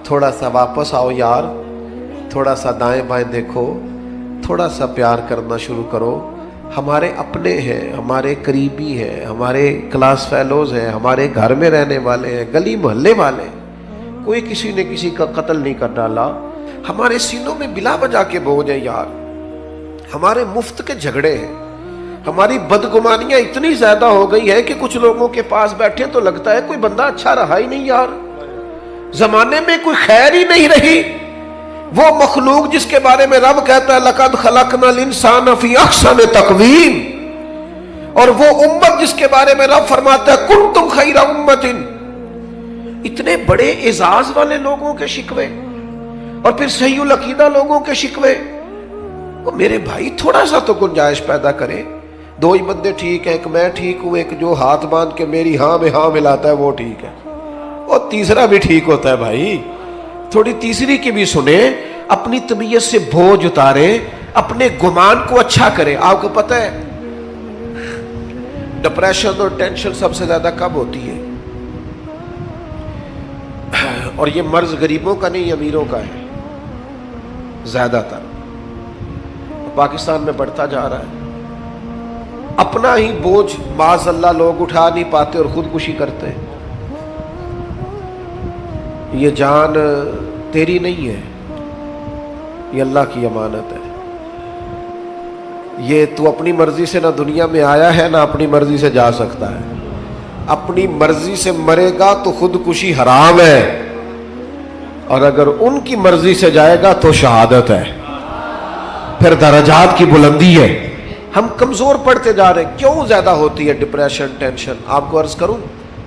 تھوڑا سا واپس آؤ یار، تھوڑا سا دائیں بائیں دیکھو، تھوڑا سا پیار کرنا شروع کرو. ہمارے اپنے ہیں، ہمارے قریبی ہیں، ہمارے کلاس فیلوز ہیں، ہمارے گھر میں رہنے والے ہیں، گلی محلے والے. کوئی کسی نے کسی کا قتل نہیں کر ڈالا. ہمارے سینوں میں بلا وجہ کے بوجھ ہیں یار، ہمارے مفت کے جھگڑے ہیں، ہماری بدگمانیاں اتنی زیادہ ہو گئی ہے کہ کچھ لوگوں کے پاس بیٹھے تو لگتا ہے کوئی بندہ اچھا رہا ہی نہیں یار، زمانے میں کوئی خیر ہی نہیں رہی. وہ مخلوق جس کے بارے میں رب کہتا ہے لَقَدْ خَلَقْنَا الْإِنسَانَ فِي أَحْسَنِ تَقْوِيمٍ، اور وہ امت جس کے بارے میں رب فرماتا ہے كُنتُمْ خَيْرَ أُمَّةٍ. اتنے بڑے اعزاز والے لوگوں کے شکوے اور پھر صحیح العقیدہ لوگوں کے شکوے. وہ میرے بھائی تھوڑا سا تو گنجائش پیدا کرے. دو ہی بندے ٹھیک ہیں، ایک میں ٹھیک ہوں، ایک جو ہاتھ باندھ کے میری ہاں میں ہاں ملاتا ہے وہ ٹھیک ہے، اور تیسرا بھی ٹھیک ہوتا ہے. بھائی تھوڑی تیسری کی بھی سنیں، اپنی طبیعت سے بوجھ اتارے، اپنے گمان کو اچھا کرے. آپ کو پتہ ہے ڈپریشن اور ٹینشن سب سے زیادہ کب ہوتی ہے؟ اور یہ مرض غریبوں کا نہیں، امیروں کا ہے زیادہ تر. پاکستان میں بڑھتا جا رہا ہے. اپنا ہی بوجھ معاذ اللہ لوگ اٹھا نہیں پاتے اور خودکشی کرتے ہیں. یہ جان تیری نہیں ہے، یہ اللہ کی امانت ہے. یہ تو اپنی مرضی سے نہ دنیا میں آیا ہے نہ اپنی مرضی سے جا سکتا ہے. اپنی مرضی سے مرے گا تو خودکشی حرام ہے، اور اگر ان کی مرضی سے جائے گا تو شہادت ہے، پھر درجات کی بلندی ہے. ہم کمزور پڑتے جا رہے ہیں. کیوں زیادہ ہوتی ہے ڈپریشن ٹینشن؟ آپ کو عرض کروں،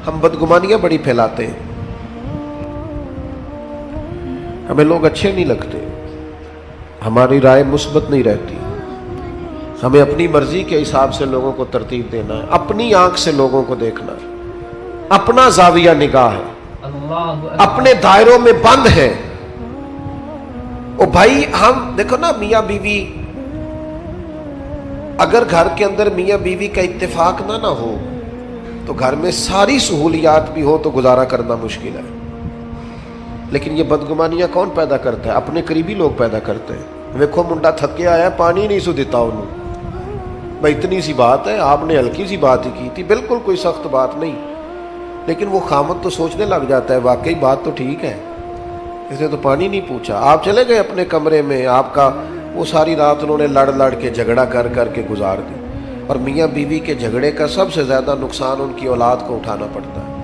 ہم بدگمانیاں بڑی پھیلاتے ہیں. ہمیں لوگ اچھے نہیں لگتے، ہماری رائے مثبت نہیں رہتی. ہمیں اپنی مرضی کے حساب سے لوگوں کو ترتیب دینا ہے، اپنی آنکھ سے لوگوں کو دیکھنا ہے، اپنا زاویہ نگاہ ہے، اپنے دائروں میں بند ہے. او بھائی ہم دیکھو نا، میاں بیوی اگر گھر کے اندر میاں بیوی کا اتفاق نہ ہو تو گھر میں ساری سہولیات بھی ہو تو گزارا کرنا مشکل ہے. لیکن یہ بدگمانیاں کون پیدا کرتا ہے؟ اپنے قریبی لوگ پیدا کرتے ہیں. ویکھو منڈا تھکے آیا، پانی نہیں سو دیتا انہوں. بھائی اتنی سی بات ہے، آپ نے ہلکی سی بات ہی کی تھی، بالکل کوئی سخت بات نہیں. لیکن وہ خامد تو سوچنے لگ جاتا ہے واقعی بات تو ٹھیک ہے، اس نے تو پانی نہیں پوچھا. آپ چلے گئے اپنے کمرے میں، آپ کا وہ ساری رات انہوں نے لڑ کے جھگڑا کر کے گزار دی. اور میاں بیوی کے جھگڑے کا سب سے زیادہ نقصان ان کی اولاد کو اٹھانا پڑتا ہے.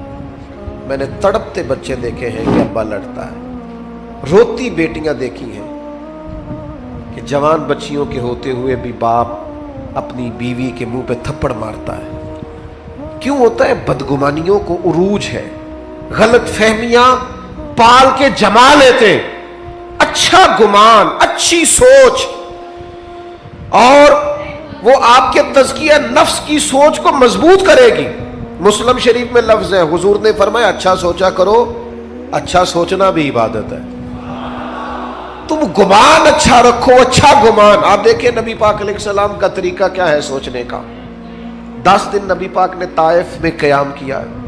میں نے تڑپتے بچے دیکھے ہیں کہ ابا لڑتا ہے، روتی بیٹیاں دیکھی ہیں کہ جوان بچیوں کے ہوتے ہوئے بھی باپ اپنی بیوی کے منہ پہ تھپڑ مارتا ہے. کیوں ہوتا ہے؟ بدگمانیوں کو عروج ہے، غلط فہمیاں پال کے جما لیتے. اچھا گمان، اچھی سوچ، اور وہ آپ کے تزکیہ نفس کی سوچ کو مضبوط کرے گی. مسلم شریف میں لفظ ہے، حضور نے فرمایا اچھا سوچا کرو، اچھا سوچنا بھی عبادت ہے. تم گمان اچھا رکھو، اچھا گمان. آپ دیکھیں نبی پاک علیہ السلام کا طریقہ کیا ہے سوچنے کا. 10 دن نبی پاک نے طائف میں قیام کیا ہے.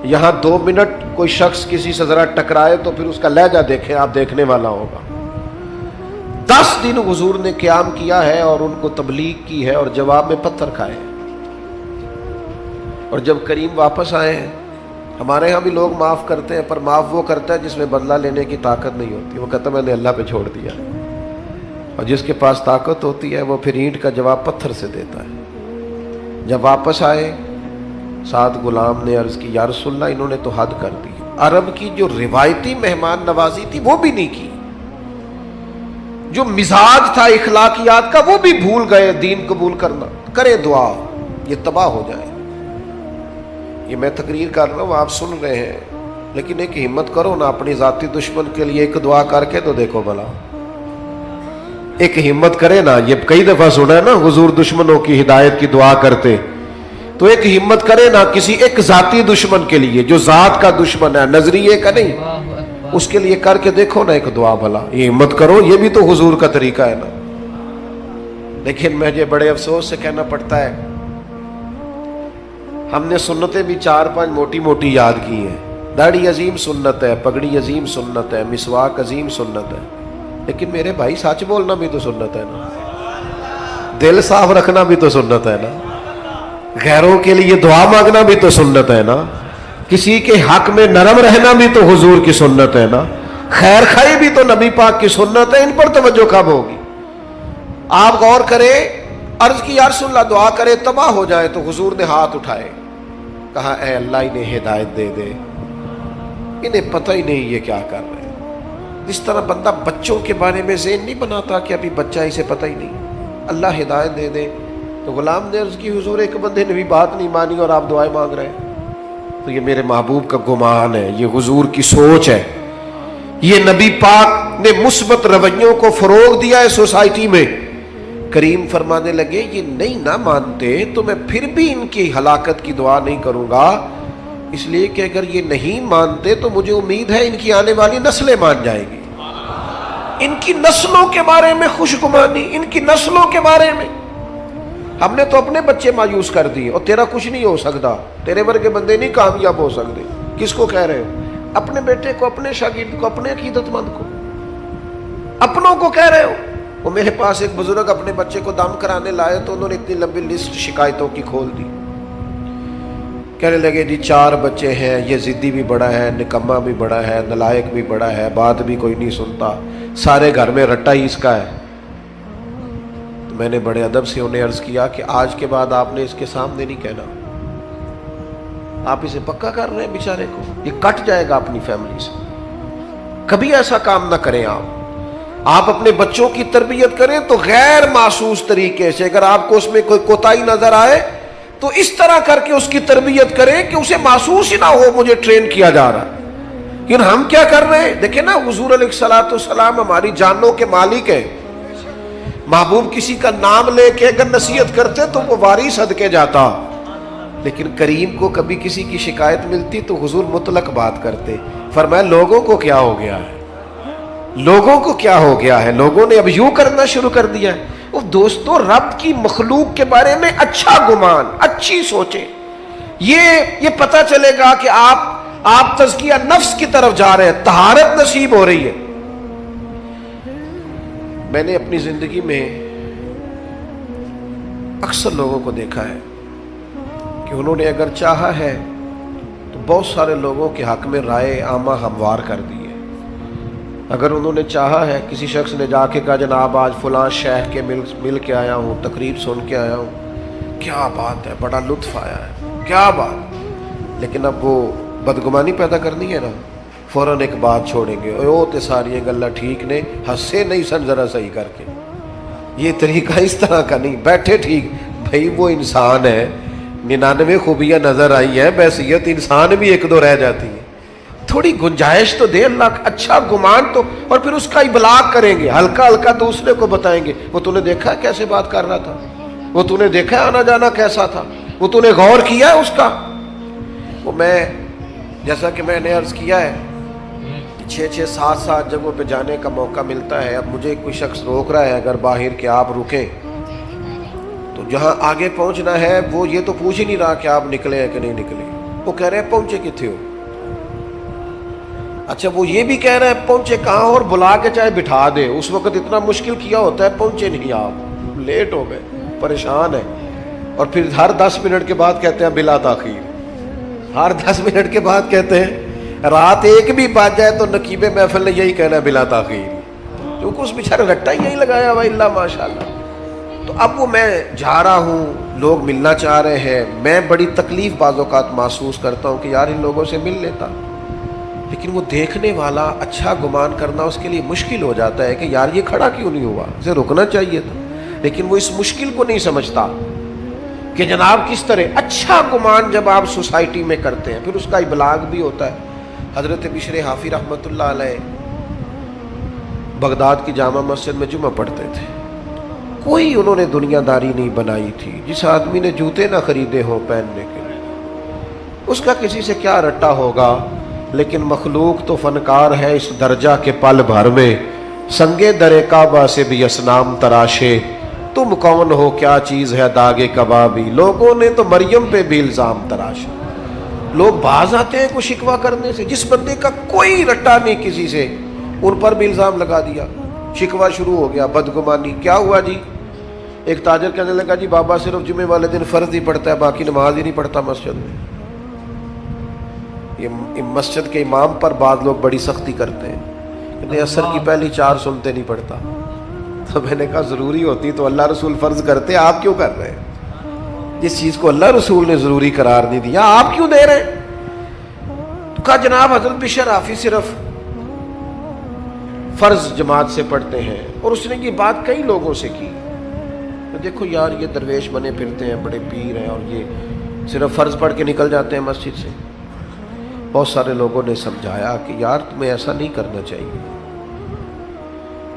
یہاں 2 منٹ کوئی شخص کسی سے ذرا ٹکرائے تو پھر اس کا لہجہ دیکھیں آپ، دیکھنے والا ہوگا. 10 دن حضور نے قیام کیا ہے اور ان کو تبلیغ کی ہے اور جواب میں پتھر کھائے. اور جب کریم واپس آئے ہیں، ہمارے ہاں بھی لوگ معاف کرتے ہیں، پر معاف وہ کرتا ہے جس میں بدلہ لینے کی طاقت نہیں ہوتی. وہ کہتا میں نے اللہ پہ چھوڑ دیا. اور جس کے پاس طاقت ہوتی ہے وہ پھر اینٹ کا جواب پتھر سے دیتا ہے. جب واپس آئے، سعد غلام نے عرض کی یا رسول اللہ انہوں نے تو حد کر دی. عرب کی جو روایتی مہمان نوازی تھی وہ بھی نہیں کی، جو مزاج تھا اخلاقیات کا وہ بھی بھول گئے. دین قبول کرنا، کرے دعا یہ تباہ ہو جائے. یہ میں تقریر کر رہا ہوں، آپ سن رہے ہیں، لیکن ایک ہمت کرو نا اپنی ذاتی دشمن کے لیے ایک دعا کر کے تو دیکھو بھلا. ایک ہمت کرے نا. یہ کئی دفعہ سنا ہے نا حضور دشمنوں کی ہدایت کی دعا کرتے، تو ایک ہمت کرے نا کسی ایک ذاتی دشمن کے لیے جو ذات کا دشمن ہے، نظریے کا نہیں، اس کے لیے کر کے دیکھو نا ایک دعا بھلا. یہ ہمت کرو، یہ بھی تو حضور کا طریقہ ہے نا. لیکن مجھے بڑے افسوس سے کہنا پڑتا ہے ہم نے سنتیں بھی 4-5 موٹی موٹی یاد کی ہیں، داڑھی عظیم سنت ہے، پگڑی عظیم سنت ہے، مسواک عظیم سنت ہے، لیکن میرے بھائی سچ بولنا بھی تو سنت ہے نا، دل صاف رکھنا بھی تو سنت ہے نا، غیروں کے لیے دعا مانگنا بھی تو سنت ہے نا، کسی کے حق میں نرم رہنا بھی تو حضور کی سنت ہے نا، خیر خائی بھی تو نبی پاک کی سنت ہے۔ ان پر توجہ کب ہوگی؟ آپ غور کریں، عرض کی یا رسول اللہ دعا کرے تباہ ہو جائے، تو حضور نے ہاتھ اٹھائے، کہا اے اللہ انہیں ہدایت دے دے، انہیں پتہ ہی نہیں یہ کیا کر رہے ہیں۔ اس طرح بندہ بچوں کے بارے میں ذہن نہیں بناتا کہ ابھی بچہ اسے پتہ ہی نہیں، اللہ ہدایت دے دے۔ تو غلام نے عرض کی حضور ایک بندے نے بھی بات نہیں مانی اور آپ دعائیں مانگ رہے ہیں، تو یہ میرے محبوب کا گمان ہے، یہ حضور کی سوچ ہے، یہ نبی پاک نے مثبت رویوں کو فروغ دیا ہے سوسائٹی میں۔ کریم فرمانے لگے یہ نہیں نہ مانتے تو میں پھر بھی ان کی ہلاکت کی دعا نہیں کروں گا، اس لیے کہ اگر یہ نہیں مانتے تو مجھے امید ہے ان کی آنے والی نسلیں مان جائیں گی، ان کی نسلوں کے بارے میں خوشگمانی، ان کی نسلوں کے بارے میں۔ ہم نے تو اپنے بچے مایوس کر دیے، اور تیرا کچھ نہیں ہو سکتا، تیرے ورگے بندے نہیں کامیاب ہو سکتے۔ کس کو کہہ رہے ہو؟ اپنے بیٹے کو، اپنے شاگرد کو، اپنے عقیدت مند کو، اپنوں کو کہہ رہے ہو۔ وہ میرے پاس ایک بزرگ اپنے بچے کو دم کرانے لائے تو انہوں نے اتنی لمبی لسٹ شکایتوں کی کھول دی، کہنے لگے جی 4 بچے ہیں، یہ ضدی بھی بڑا ہے، نکما بھی بڑا ہے، نلائق بھی بڑا ہے، بات بھی کوئی نہیں سنتا، سارے گھر میں رٹا ہی اس کا ہے۔ تو میں نے بڑے ادب سے انہیں عرض کیا کہ آج کے بعد آپ نے اس کے سامنے نہیں کہنا، آپ اسے پکا کر رہے ہیں بیچارے کو، یہ کٹ جائے گا اپنی فیملی سے، کبھی ایسا کام نہ کریں۔ آپ اپنے بچوں کی تربیت کریں تو غیر محسوس طریقے سے، اگر آپ کو اس میں کوئی کوتاہی نظر آئے تو اس طرح کر کے اس کی تربیت کریں کہ اسے محسوس ہی نہ ہو مجھے ٹرین کیا جا رہا۔ لیکن ہم کیا کر رہے ہیں؟ دیکھیں نا، حضور علیہ الصلوۃ والسلام ہماری جانوں کے مالک ہیں، محبوب کسی کا نام لے کے اگر نصیحت کرتے تو وہ واری صدقے جاتا، لیکن کریم کو کبھی کسی کی شکایت ملتی تو حضور مطلق بات کرتے، فرمایا لوگوں کو کیا ہو گیا ہے، لوگوں کو کیا ہو گیا ہے، لوگوں نے اب یوں کرنا شروع کر دیا ہے۔ وہ دوستو، رب کی مخلوق کے بارے میں اچھا گمان، اچھی سوچیں، یہ پتہ چلے گا کہ آپ تزکیہ نفس کی طرف جا رہے ہیں، طہارت نصیب ہو رہی ہے۔ میں نے اپنی زندگی میں اکثر لوگوں کو دیکھا ہے کہ انہوں نے اگر چاہا ہے تو بہت سارے لوگوں کے حق میں رائے عامہ ہموار کر دی ہے۔ اگر انہوں نے چاہا ہے، کسی شخص نے جا کے کہا جناب آج فلاں شیخ کے مل کے آیا ہوں، تقریب سن کے آیا ہوں، کیا بات ہے، بڑا لطف آیا ہے، کیا بات، لیکن اب وہ بدگمانی پیدا کرنی ہے نا، فوراً ایک بات چھوڑیں گے، او تے ساری گلا ٹھیک نے، ہنسے نہیں سن ذرا صحیح کر کے، یہ طریقہ اس طرح کا نہیں، بیٹھے ٹھیک، بھائی وہ انسان ہے، 99 خوبیاں نظر آئی ہیں، بحیثیت انسان بھی 1-2 رہ جاتی ہیں، تھوڑی گنجائش تو دے اللہ، اچھا گمان تو، اور پھر اس کا ابلاغ کریں گے، ہلکا ہلکا دوسرے کو بتائیں گے، وہ تو نے دیکھا کیسے بات کر رہا تھا، وہ تو نے دیکھا آنا جانا کیسا تھا، وہ تو نے غور کیا ہے اس کا۔ وہ میں جیسا کہ میں نے عرض کیا ہے 6-6 7 جگہوں پہ جانے کا موقع ملتا ہے، اب مجھے کوئی شخص روک رہا ہے اگر باہر کہ آپ رکیں، تو جہاں آگے پہنچنا ہے وہ یہ تو پوچھ ہی نہیں رہا کہ آپ نکلے ہیں کہ نہیں نکلے، وہ کہہ رہے ہیں پہنچے کتنے ہو، اچھا وہ یہ بھی کہہ رہے ہیں پہنچے کہاں، اور بلا کے چاہے بٹھا دے، اس وقت اتنا مشکل کیا ہوتا ہے، پہنچے نہیں آپ، لیٹ ہو گئے، پریشان ہے، اور پھر ہر 10 منٹ کے بعد کہتے ہیں بلا تاخیر، ہر 10 منٹ کے بعد کہتے ہیں، رات 1 بھی بج جائے تو نقیب محفل نے یہی کہنا ہے بلا تاخیر، کیونکہ اس بیچارے رٹا ہی یہی لگایا ہوا، اللہ ماشاءاللہ۔ تو اب وہ میں جا رہا ہوں، لوگ ملنا چاہ رہے ہیں، میں بڑی تکلیف بعض اوقات محسوس کرتا ہوں کہ یار ان لوگوں سے مل لیتا، لیکن وہ دیکھنے والا اچھا گمان کرنا اس کے لیے مشکل ہو جاتا ہے کہ یار یہ کھڑا کیوں نہیں ہوا، اسے رکنا چاہیے تھا، لیکن وہ اس مشکل کو نہیں سمجھتا کہ جناب کس طرح اچھا گمان جب آپ سوسائٹی میں کرتے ہیں پھر اس کا ابلاغ بھی ہوتا ہے۔ حضرت بشر حافی رحمۃ اللہ علیہ بغداد کی جامع مسجد میں جمعہ پڑھتے تھے، کوئی انہوں نے دنیا داری نہیں بنائی تھی، جس آدمی نے جوتے نہ خریدے ہوں پہننے کے لیے اس کا کسی سے کیا رٹا ہوگا، لیکن مخلوق تو فنکار ہے اس درجہ کے پل بھر میں، سنگے در کعبہ سے بھی اصنام تراشے، تم کون ہو کیا چیز ہے داغ کبابی، لوگوں نے تو مریم پہ بھی الزام تراشا، لوگ باز آتے ہیں کوئی شکوہ کرنے سے. جس بندے کا کوئی رٹا نہیں کسی سے, ان پر بھی الزام لگا دیا, شکوہ شروع ہو گیا, بدگمانی. کیا ہوا جی؟ ایک تاجر کہنے لگا جی بابا صرف جمعے والے دن فرض ہی پڑھتا ہے, باقی نماز ہی نہیں پڑھتا مسجد میں. یہ مسجد کے امام پر بعض لوگ بڑی سختی کرتے ہیں, کہتے عصر کی پہلی 4 سنتے نہیں پڑھتا. تو میں نے کہا ضروری ہوتی تو اللہ رسول فرض کرتے, آپ کیوں کر رہے ہیں؟ جس چیز کو اللہ رسول نے ضروری قرار نہیں دیا آپ کیوں دے رہے ہیں؟ تو کہا جناب حضرت بشر حافظ صرف فرض جماعت سے پڑھتے ہیں. اور اس نے یہ بات کئی لوگوں سے کی. دیکھو یار یہ درویش بنے پھرتے ہیں, بڑے پیر ہیں, اور یہ صرف فرض پڑھ کے نکل جاتے ہیں مسجد سے. بہت سارے لوگوں نے سمجھایا کہ یار تمہیں ایسا نہیں کرنا چاہیے.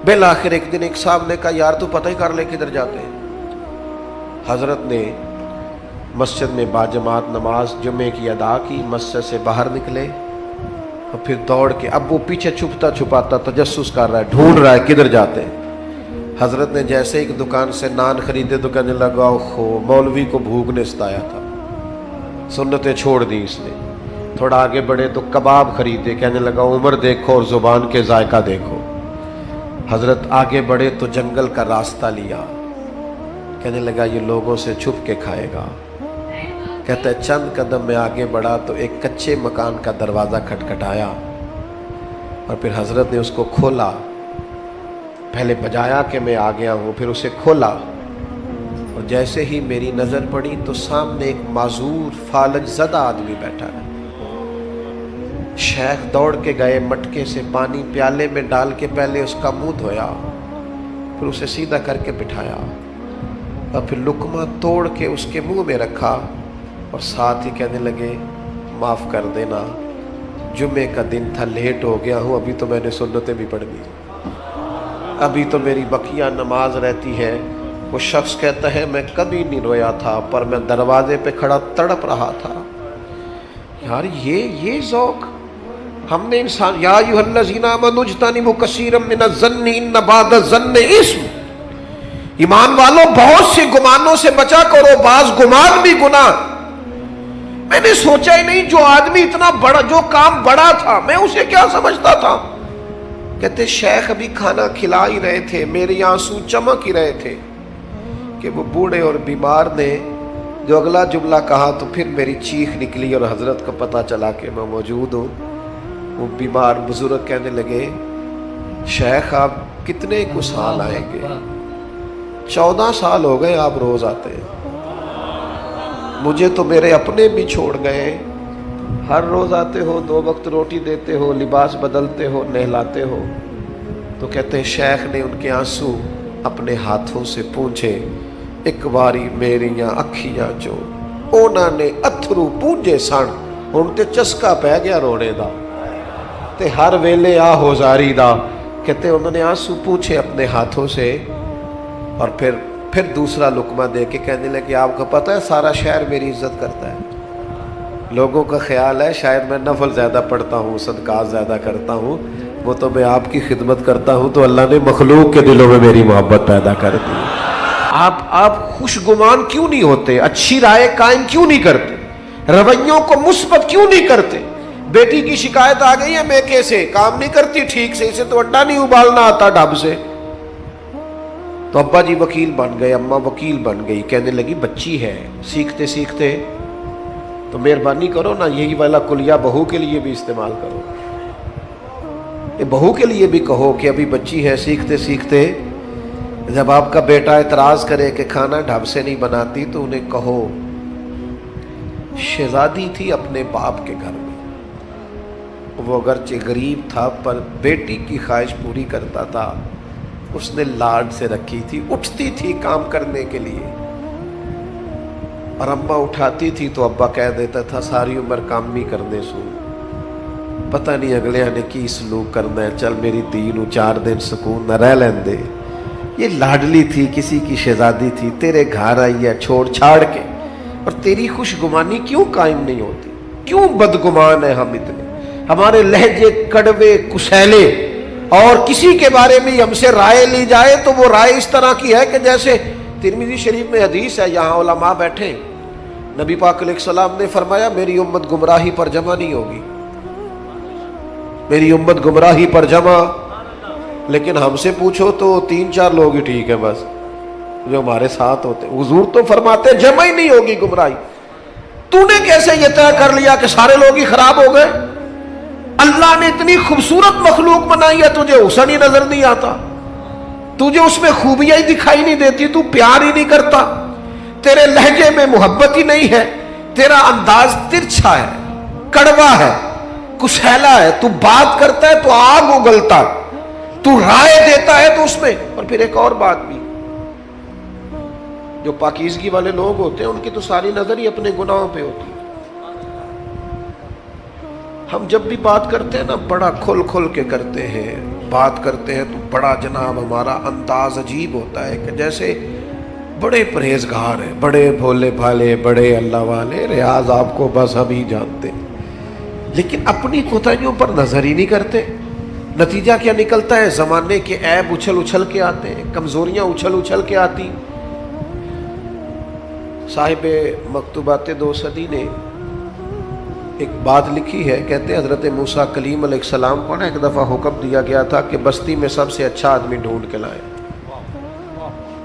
بالآخر ایک دن ایک صاحب نے کہا یار تو پتہ ہی کر لے کدھر جاتے ہیں. حضرت نے مسجد میں باجماعت نماز جمعے کی ادا کی, مسجد سے باہر نکلے, اور پھر دوڑ کے, اب وہ پیچھے چھپتا چھپاتا تجسس کر رہا ہے, ڈھونڈ رہا ہے کدھر جاتے ہیں. حضرت نے جیسے ایک دکان سے نان خریدے تو کہنے لگا اوہو مولوی کو بھوک نے ستایا تھا, سنتیں چھوڑ دی اس نے. تھوڑا آگے بڑھے تو کباب خریدے, کہنے لگا عمر دیکھو اور زبان کے ذائقہ دیکھو. حضرت آگے بڑھے تو جنگل کا راستہ لیا, کہنے لگا یہ لوگوں سے چھپ کے کھائے گا. کہتا ہے چند قدم میں آگے بڑھا تو ایک کچے مکان کا دروازہ کھٹکھٹایا, اور پھر حضرت نے اس کو کھولا. پہلے بجایا کہ میں آ گیا ہوں, پھر اسے کھولا, اور جیسے ہی میری نظر پڑی تو سامنے ایک معذور فالج زدہ آدمی بیٹھا ہے. شیخ دوڑ کے گئے, مٹکے سے پانی پیالے میں ڈال کے پہلے اس کا منہ دھویا, پھر اسے سیدھا کر کے بٹھایا, اور پھر لقمہ توڑ کے اس کے منہ میں رکھا, اور ساتھ ہی کہنے لگے معاف کر دینا, جمعے کا دن تھا, لیٹ ہو گیا ہوں, ابھی تو میں نے سنتیں بھی پڑھ لی, ابھی تو میری بقیہ نماز رہتی ہے. وہ شخص کہتا ہے میں کبھی نہیں رویا تھا, پر میں دروازے پہ کھڑا تڑپ رہا تھا. یار یہ ذوق ہم نے انسان, یا ایھا الذین آمنوا اجتنبوا کثیرا من الظن ان بعض الظن اثم. ایمان والوں بہت سے گمانوں سے بچا کرو, بعض گمان بھی گناہ. میں نے سوچا ہی نہیں جو آدمی اتنا بڑا, جو کام بڑا تھا, میں اسے کیا سمجھتا تھا. کہتے شیخ ابھی کھانا کھلا ہی رہے تھے, میرے آنسو چمک ہی رہے تھے کہ وہ بوڑھے اور بیمار نے جو اگلا جملہ کہا تو پھر میری چیخ نکلی, اور حضرت کو پتہ چلا کہ میں موجود ہوں. وہ بیمار بزرگ کہنے لگے شیخ آپ کتنے کو سال آئیں گے؟ 14 سال ہو گئے آپ روز آتے ہیں. مجھے تو میرے اپنے بھی چھوڑ گئے, ہر روز آتے ہو, 2 وقت روٹی دیتے ہو, لباس بدلتے ہو, نہلاتے ہو. تو کہتے ہیں شیخ نے ان کے آنسو اپنے ہاتھوں سے پونچھے, ایک باری میریاں اکھیاں جو انہوں نے اتھرو پونجے سن, ان تے چسکا پہ گیا رونے دا, تے ہر ویلے آ ہوزاری دا. کہتے انہوں نے آنسو پونچھے اپنے ہاتھوں سے, اور پھر دوسرا لقمہ دے کے کہنے لگے آپ کو پتہ ہے سارا شہر میری عزت کرتا ہے, لوگوں کا خیال ہے شاید میں نفل زیادہ پڑھتا ہوں, صدقات زیادہ کرتا ہوں, وہ تو میں آپ کی خدمت کرتا ہوں تو اللہ نے مخلوق کے دلوں میں میری محبت پیدا کر دی. آپ خوش گمان کیوں نہیں ہوتے؟ اچھی رائے قائم کیوں نہیں کرتے؟ رویوں کو مثبت کیوں نہیں کرتے؟ بیٹی کی شکایت آ گئی ہے میکے سے, کام نہیں کرتی ٹھیک سے, اسے تو انڈا نہیں ابالنا آتا ڈب سے. تو ابا جی وکیل بن گئے, اماں وکیل بن گئی, کہنے لگی بچی ہے, سیکھتے سیکھتے تو مہربانی کرو نا یہی والا کلیہ بہو کے لیے بھی استعمال کرو. یہ بہو کے لیے بھی کہو کہ ابھی بچی ہے, سیکھتے سیکھتے جب آپ کا بیٹا اعتراض کرے کہ کھانا ڈھب سے نہیں بناتی تو انہیں کہو شہزادی تھی اپنے باپ کے گھر میں, وہ اگرچہ غریب تھا پر بیٹی کی خواہش پوری کرتا تھا, اس نے لاڈ سے رکھی تھی, اٹھتی تھی کام کرنے کے لیے, اور اماں اٹھاتی تھی تو ابا کہہ دیتا تھا ساری عمر کام ہی کرنے سو, پتہ نہیں اگلے نے کی سلوک کرنا ہے, چل میری دھی نو 4 دن سکون نہ رہ لین دے. یہ لاڈلی تھی, کسی کی شہزادی تھی, تیرے گھر آئی ہے چھوڑ چھاڑ کے, اور تیری خوش گمانی کیوں قائم نہیں ہوتی؟ کیوں بدگمان ہے ہم اتنے؟ ہمارے لہجے کڑوے کسیلے, اور کسی کے بارے میں ہم سے رائے لی جائے تو وہ رائے اس طرح کی ہے کہ جیسے ترمذی شریف میں حدیث ہے, یہاں علماء بیٹھے نبی پاک علیہ السلام نے فرمایا میری امت گمراہی پر جمع نہیں ہوگی، میری امت گمراہی پر جمع، لیکن ہم سے پوچھو تو 3-4 لوگ ہی ٹھیک ہے بس جو ہمارے ساتھ ہوتے. حضور تو فرماتے جمع ہی نہیں ہوگی گمراہی. تو نے کیسے یہ طے کر لیا کہ سارے لوگ ہی خراب ہو گئے؟ اللہ نے اتنی خوبصورت مخلوق بنائی ہے، تجھے حسن ہی نظر نہیں آتا، تجھے اس میں خوبیاں ہی دکھائی نہیں دیتی، تو پیار ہی نہیں کرتا، تیرے لہجے میں محبت ہی نہیں ہے، تیرا انداز ترچھا ہے، کڑوا ہے، کسیلا ہے، تو بات کرتا ہے تو آگ اگلتا ہے، تو رائے دیتا ہے تو اس میں. اور پھر ایک اور بات بھی، جو پاکیزگی والے لوگ ہوتے ہیں ان کی تو ساری نظر ہی اپنے گناہوں پہ ہوتی ہے. ہم جب بھی بات کرتے ہیں نا بڑا کھل کھل کے کرتے ہیں، بات کرتے ہیں تو بڑا جناب ہمارا انداز عجیب ہوتا ہے کہ جیسے بڑے پرہیزگار ہیں، بڑے بھولے بھالے، بڑے اللہ والے، ریاض آپ کو بس ہم ہی جانتے ہیں، لیکن اپنی کوتاہیوں پر نظر ہی نہیں کرتے. نتیجہ کیا نکلتا ہے؟ زمانے کے عیب اچھل اچھل کے آتے ہیں، کمزوریاں اچھل اچھل کے آتی. صاحب مکتوبات 2 صدی نے ایک بات لکھی ہے، کہتے ہیں حضرت موسیٰ کلیم علیہ السلام کو نا ایک دفعہ حکم دیا گیا تھا کہ بستی میں سب سے اچھا آدمی ڈھونڈ کے لائیں.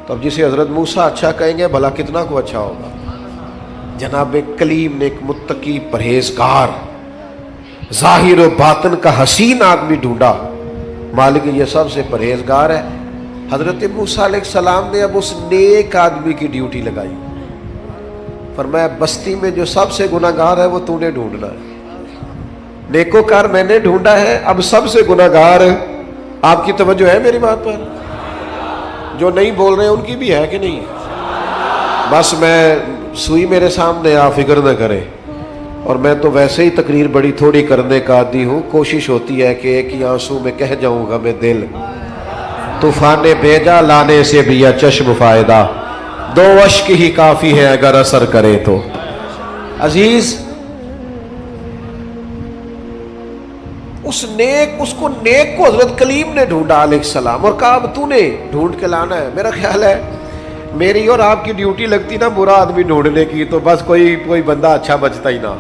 تو اب جسے حضرت موسیٰ اچھا کہیں گے بھلا کتنا کو اچھا ہوگا. جناب کلیم نے ایک متقی پرہیزگار ظاہر و باطن کا حسین آدمی ڈھونڈا، مالک یہ سب سے پرہیزگار ہے. حضرت موسیٰ علیہ السلام نے اب اس نیک آدمی کی ڈیوٹی لگائی، فرمایا بستی میں جو سب سے گناہگار ہے وہ تو نے ڈھونڈنا ہے. نیکوکار میں نے ڈھونڈا ہے، اب سب سے گناہگار ہے. آپ کی توجہ ہے میری بات پر؟ جو نہیں بول رہے ان کی بھی ہے کہ نہیں؟ بس میں سوئی میرے سامنے آپ فکر نہ کریں. اور میں تو ویسے ہی تقریر بڑی تھوڑی کرنے کا عادی ہوں، کوشش ہوتی ہے کہ ایک ہی آنسو میں کہہ جاؤں گا میں دل طوفان بھیجا لانے سے بھی یا چشم فائدہ، 2 اشک ہی کافی ہے اگر اثر کرے تو. عزیز اس کو نیک کو حضرت کلیم نے ڈھونڈا علیہ السلام اور کہا اب تو نے ڈھونڈ کے لانا ہے. میرا خیال ہے میری اور آپ کی ڈیوٹی لگتی نا برا آدمی ڈھونڈنے کی تو بس کوئی بندہ اچھا بچتا ہی نہ.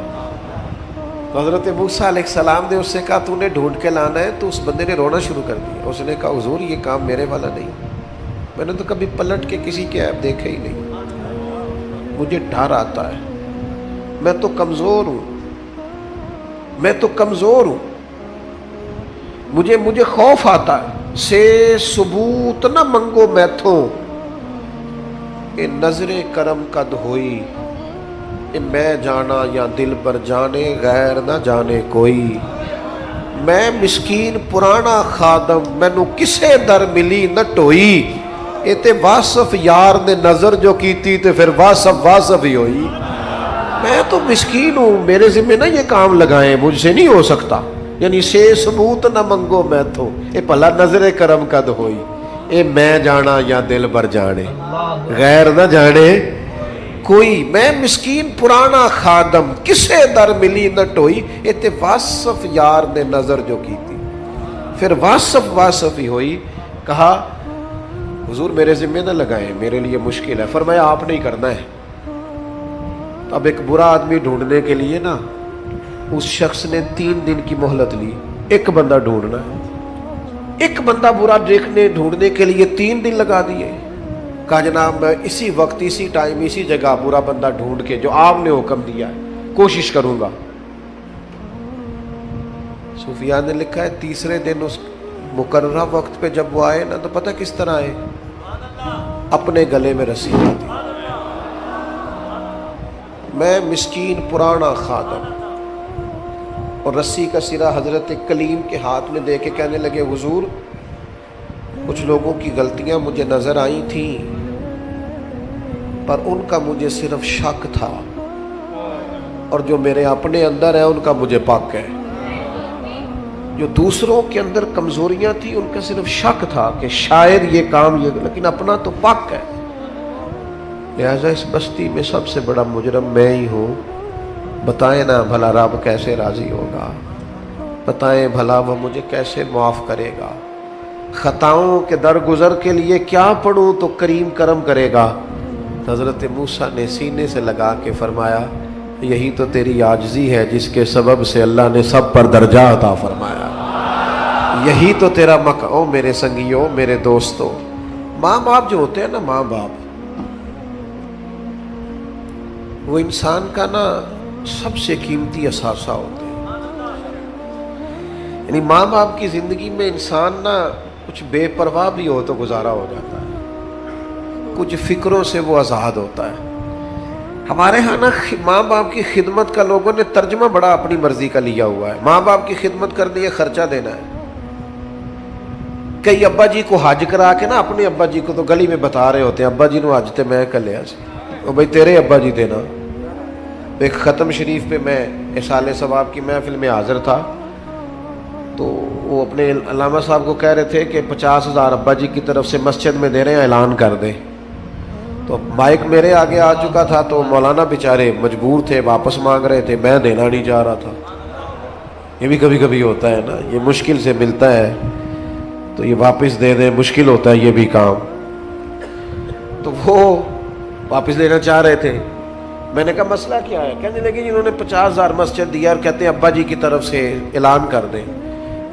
تو حضرت موسیٰ علیہ السلام نے اس سے کہا تو نے ڈھونڈ کے لانا ہے. تو اس بندے نے رونا شروع کر دیا. اس نے کہا حضور یہ کام میرے والا نہیں، میں نے تو کبھی پلٹ کے کسی کے عیب دیکھے ہی نہیں، مجھے ڈر آتا ہے، میں تو کمزور ہوں، مجھے خوف آتا ہے. سے ثبوت نہ منگو میتھوں اے نظر کرم قد ہوئی، اے میں جانا یا دل پر جانے غیر نہ جانے کوئی. میں مسکین پرانا خادم مینو کسے در ملی نہ ٹوئی، اے تے واصف یار نے نظر جو کیتی تے پھر واصف ہی ہوئی. میں تو مسکین ہوں، میرے ذمہ نہ یہ کام لگائیں، مجھ سے نہیں ہو سکتا. یعنی سے ثبوت نہ منگو میں تو اے بھلا نظر کرم قد ہوئی، اے میں جانا یا دل بر جانے غیر نہ جانے کوئی. میں مسکین پرانا خادم کسے در ملی نہ ٹوئی، اے تے واصف یار نے نظر جو کی تھی پھر واصف ہی ہوئی. کہا حضور میرے ذمہ نہ لگائیں، میرے لیے مشکل ہے. فرمایا آپ نہیں کرنا ہے. اب ایک برا آدمی ڈھونڈنے کے لیے نا اس شخص نے 3 دن کی مہلت لی. ایک بندہ ڈھونڈنا ہے، ایک بندہ برا ڈھونڈنے کے لیے 3 دن لگا دیے. کہا جناب میں اسی وقت اسی ٹائم اسی جگہ برا بندہ ڈھونڈ کے جو آپ نے حکم دیا ہے کوشش کروں گا. صوفیاء نے لکھا ہے تیسرے دن اس مقررہ وقت پہ جب وہ آئے نا تو پتہ کس طرح آئے؟ اپنے گلے میں رسی تھی. میں مسکین پرانا خادم، اور رسی کا سرا حضرت کلیم کے ہاتھ میں دے کے کہنے لگے حضور کچھ لوگوں کی غلطیاں مجھے نظر آئی تھیں پر ان کا مجھے صرف شک تھا، اور جو میرے اپنے اندر ہے ان کا مجھے پاک ہے. جو دوسروں کے اندر کمزوریاں تھیں ان کا صرف شک تھا کہ شاید یہ کام لیکن اپنا تو پاک ہے. لہذا اس بستی میں سب سے بڑا مجرم میں ہی ہوں. بتائیں نا بھلا رب کیسے راضی ہوگا، بتائیں بھلا وہ مجھے کیسے معاف کرے گا. خطاؤں کے درگزر کے لیے کیا پڑھوں تو کریم کرم کرے گا، حضرت موسیٰ نے سینے سے لگا کے فرمایا یہی تو تیری عاجزی ہے جس کے سبب سے اللہ نے سب پر درجہ عطا فرمایا. یہی تو تیرا او میرے سنگیوں، میرے دوستوں، ماں باپ جو ہوتے ہیں نا، ماں باپ وہ انسان کا نا سب سے قیمتی اثاثہ ہوتے ہیں. یعنی ماں باپ کی زندگی میں انسان نا کچھ بے پرواہ بھی ہو تو گزارا ہو جاتا ہے، کچھ فکروں سے وہ آزاد ہوتا ہے. ہمارے ہاں نا ماں باپ کی خدمت کا لوگوں نے ترجمہ بڑا اپنی مرضی کا لیا ہوا ہے. ماں باپ کی خدمت کرنی ہے، خرچہ دینا ہے. کئی ابا جی کو حج کرا کے نا اپنے ابا جی کو تو گلی میں بتا رہے ہوتے ہیں ابا جی نو حج تے میں کر لیا سی، او بھائی تیرے ابا جی دینا. ایک ختم شریف پہ میں اصالِ ثواب کی محفل میں حاضر تھا تو وہ اپنے علامہ صاحب کو کہہ رہے تھے کہ 50,000 ابا جی کی طرف سے مسجد میں دے رہے ہیں، اعلان کر دیں. تو مائک میرے آگے آ چکا تھا تو مولانا بیچارے مجبور تھے، واپس مانگ رہے تھے، میں دینا نہیں چاہ رہا تھا. یہ بھی کبھی کبھی ہوتا ہے نا، یہ مشکل سے ملتا ہے تو یہ واپس دے دیں، مشکل ہوتا ہے یہ بھی کام. تو وہ واپس دینا چاہ رہے تھے. میں نے کہا مسئلہ کیا ہے؟ کہنے لگے جنہوں نے 50,000 مسجد دیا اور کہتے ہیں ابا جی کی طرف سے اعلان کر دیں.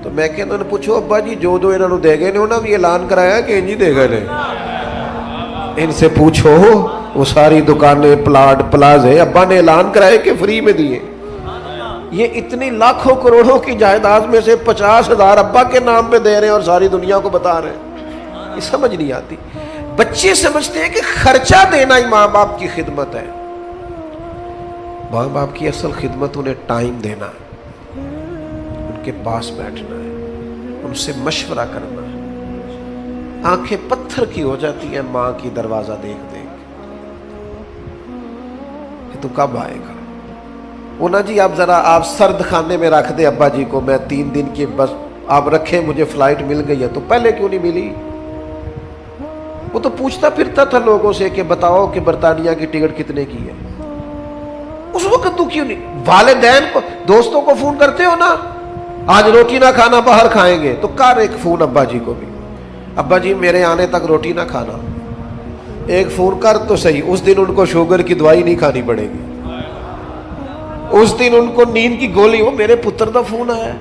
تو میں کہ انہوں نے پوچھو ابا جی جو انہوں نے دے گئے نے انہوں نے بھی اعلان کرایا کہ انجی دے گئے نے. ان سے پوچھو وہ ساری دکانیں، پلاٹ، پلازے ابا نے اعلان کرائے کہ فری میں دیے. یہ اتنی لاکھوں کروڑوں کی جائیداد میں سے 50,000 ابا کے نام پہ دے رہے ہیں اور ساری دنیا کو بتا رہے ہیں. یہ سمجھ نہیں آتی. بچے سمجھتے ہیں کہ خرچہ دینا ہی ماں باپ کی خدمت ہے. ماں باپ کی اصل خدمت انہیں ٹائم دینا ہے، ان کے پاس بیٹھنا ہے، ان سے مشورہ کرنا ہے. آنکھیں پتھر کی ہو جاتی ہیں ماں کی دروازہ دیکھ دیکھ کہ تو کب آئے گا. وہ نا جی آپ ذرا آپ سرد خانے میں رکھ دے ابا جی کو، میں 3 دن کی بس آپ رکھیں، مجھے فلائٹ مل گئی ہے. تو پہلے کیوں نہیں ملی؟ وہ تو پوچھتا پھرتا تھا لوگوں سے کہ بتاؤ کہ برطانیہ کی ٹکٹ کتنے کی ہے. اس وقت تو کیوں نہیں؟ والدین کو، دوستوں کو فون کرتے ہو نا، آج روٹی نہ کھانا باہر کھائیں گے، تو کر ایک فون ابا جی کو بھی، ابا جی میرے آنے تک روٹی نہ کھانا. ایک فون کر تو صحیح. اس دن ان کو شوگر کی دوائی نہیں کھانی پڑے گی، اس دن ان کو نیند کی گولی. وہ میرے پتر دا فون آیا،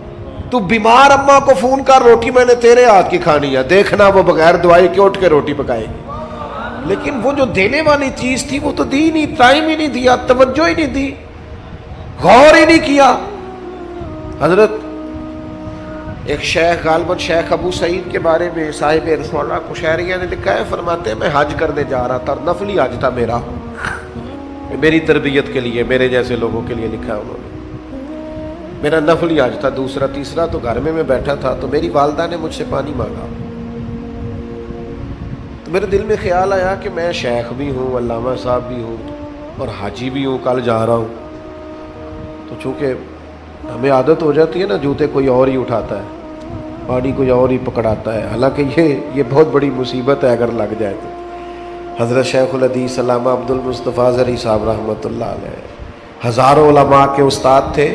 تو بیمار اماں کو فون کر، روٹی میں نے تیرے ہاتھ کی کھانی ہے، دیکھنا وہ بغیر دوائی کے اٹھ کے روٹی پکائے گی. لیکن وہ جو دینے والی چیز تھی وہ تو دی نہیں، ٹائم ہی نہیں دیا، توجہ ہی نہیں دی، غور ہی نہیں کیا. حضرت ایک شیخ، غالباً شیخ ابو سعید کے بارے میں صاحب رسول کشیریہ نے لکھا ہے، فرماتے ہیں میں حج کرنے جا رہا تھا، نفلی حج تھا میرا، میری تربیت کے لیے، میرے جیسے لوگوں کے لیے لکھا ہے انہوں نے. میرا نفلی حج تھا، دوسرا تیسرا تو گھر میں بیٹھا تھا. تو میری والدہ نے مجھ سے پانی مانگا. تو میرے دل میں خیال آیا کہ میں شیخ بھی ہوں، علامہ صاحب بھی ہوں اور حاجی بھی ہوں، کل جا رہا ہوں. تو چونکہ ہمیں عادت ہو جاتی ہے نا، جوتے کوئی اور ہی اٹھاتا ہے، پانی کوئی اور ہی پکڑاتا ہے. حالانکہ یہ بہت بڑی مصیبت ہے اگر لگ جائے تو. حضرت شیخ الحدیث علامہ عبد المصطفیٰ زرعی صاحب رحمۃ اللہ علیہ ہزاروں علماء کے استاد تھے.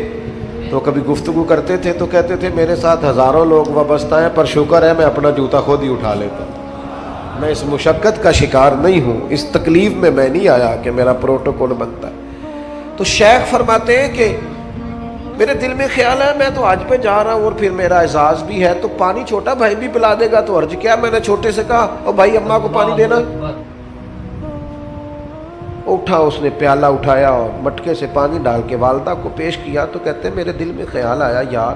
تو کبھی گفتگو کرتے تھے تو کہتے تھے میرے ساتھ ہزاروں لوگ وابستہ ہیں، پر شکر ہے میں اپنا جوتا خود ہی اٹھا لیتا ہوں. میں اس مشقت کا شکار نہیں ہوں، اس تکلیف میں نہیں آیا کہ میرا پروٹوکول بنتا ہے. تو شیخ فرماتے ہیں کہ میرے دل میں خیال ہے میں تو حج پہ جا رہا ہوں اور پھر میرا اعزاز بھی ہے، تو پانی چھوٹا بھائی بھی پلا دے گا تو حرج کیا؟ میں نے چھوٹے سے کہا او بھائی اماں کو پانی دینا. اٹھا، اس نے پیالہ اٹھایا اور مٹکے سے پانی ڈال کے والدہ کو پیش کیا. تو کہتے ہیں میرے دل میں خیال آیا یار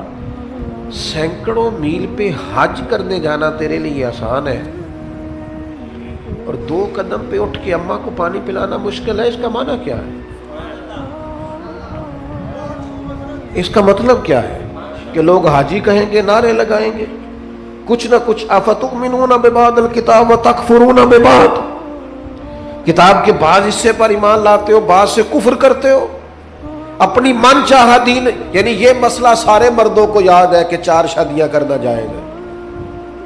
سینکڑوں میل پہ حج کرنے جانا تیرے لیے آسان ہے اور 2 قدم پہ اٹھ کے اماں کو پانی پلانا مشکل ہے. اس کا معنی کیا ہے؟ اس کا مطلب کیا ہے کہ لوگ حاجی کہیں گے، نعرے لگائیں گے، کچھ نہ کچھ افتؤمنون ببعض الکتاب وتکفرون ببعض، کتاب کے بعض حصے پر ایمان لاتے ہو، بعض سے کفر کرتے ہو. اپنی من چاہا دین، یعنی یہ مسئلہ سارے مردوں کو یاد ہے کہ 4 شادیاں کرنا جائز ہے.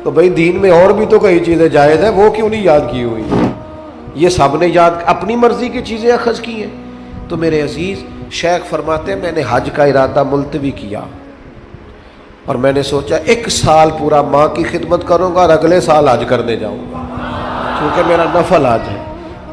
تو بھئی دین میں اور بھی تو کئی چیزیں جائز ہیں، وہ کیوں نہیں یاد کی ہوئی؟ یہ سب نے یاد اپنی مرضی کی چیزیں اخذ کی ہیں. تو میرے عزیز شیخ فرماتے ہیں میں نے حج کا ارادہ ملتوی کیا اور میں نے سوچا 1 سال پورا ماں کی خدمت کروں گا اور اگلے سال حج کرنے جاؤں گا کیونکہ میرا نفل حج ہے.